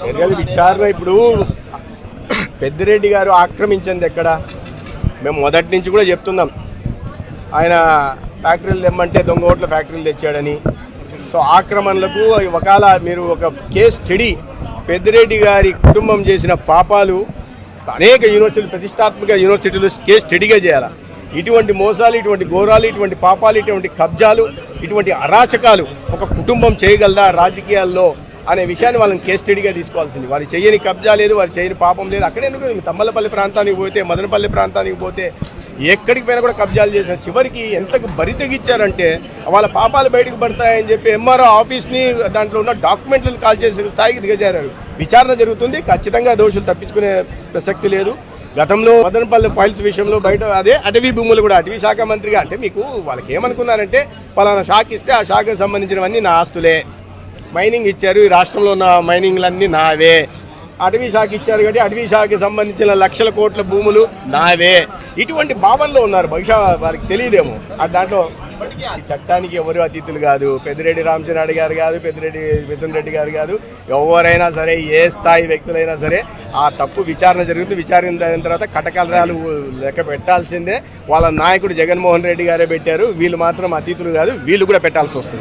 చర్యలు విచారణ ఇప్పుడు పెద్దిరెడ్డి గారు ఆక్రమించింది ఎక్కడ? మేము మొదటి నుంచి కూడా చెప్తున్నాం, ఆయన ఫ్యాక్టరీలు తెమ్మంటే దొంగ ఓట్ల ఫ్యాక్టరీలు తెచ్చాడని. సో ఆక్రమణలకు ఒకవేళ మీరు ఒక కేస్ స్టడీ పెద్దిరెడ్డి గారి కుటుంబం చేసిన పాపాలు అనేక యూనివర్సిటీలు, ప్రతిష్టాత్మక యూనివర్సిటీలు కేస్ స్టడీగా చేయాలి. ఇటువంటి మోసాలు, ఇటువంటి ఘోరాలు, ఇటువంటి పాపాలు, ఇటువంటి కబ్జాలు, ఇటువంటి అరాచకాలు ఒక కుటుంబం చేయగలదా రాజకీయాల్లో అనే విషయాన్ని వాళ్ళని కేస్ స్టడీగా తీసుకోవాల్సింది. వారు చేయని కబ్జా లేదు, వారు చేయని పాపం లేదు. అక్కడెందుకు తమ్మలపల్లి ప్రాంతానికి పోతే, మదనపల్లి ప్రాంతానికి పోతే ఎక్కడికి పోయినా కూడా కబ్జాలు చేసిన చివరికి ఎంతకు బరి తెగించారంటే వాళ్ళ పాపాలు బయటకు పడతాయని చెప్పి ఎంఆర్ఓ ఆఫీస్ని దాంట్లో ఉన్న డాక్యుమెంట్లను కాల్ చేసే స్థాయికి దిగజారు. విచారణ జరుగుతుంది, ఖచ్చితంగా దోషులు తప్పించుకునే ప్రసక్తి లేదు. గతంలో మదనపల్లి ఫైల్స్ విషయంలో బయట అదే అటవీ భూములు కూడా అటవీ శాఖ మంత్రిగా అంటే మీకు వాళ్ళకి ఏమనుకున్నారంటే పలానా శాఖ ఇస్తే ఆ శాఖకు సంబంధించినవన్నీ నా ఆస్తులే, మైనింగ్ ఇచ్చారు, ఈ రాష్ట్రంలో ఉన్న మైనింగ్లన్నీ నావే, అటవీ శాఖ ఇచ్చారు కాబట్టి అటవీ శాఖకి సంబంధించిన లక్షల కోట్ల భూములు నావే, ఇటువంటి భావనలో ఉన్నారు. బహుశా వారికి తెలియదేమో. దాంట్లో ఈ చట్టానికి ఎవరు అతిథులు కాదు. పెద్దిరెడ్డి రామచంద్రారెడ్డి గారు కాదు, పెద్దిరెడ్డి మిథున్ రెడ్డి గారు కాదు, ఎవరైనా సరే, ఏ స్థాయి వ్యక్తులైనా సరే ఆ తప్పు విచారణ జరుగుతుంది. విచారణ తర్వాత కటకలరాలు లెక్క పెట్టాల్సిందే. వాళ్ళ నాయకుడు జగన్మోహన్ రెడ్డి గారే పెట్టారు. వీళ్ళు మాత్రం అతిథులు కాదు, వీళ్ళు కూడా పెట్టాల్సి వస్తుంది.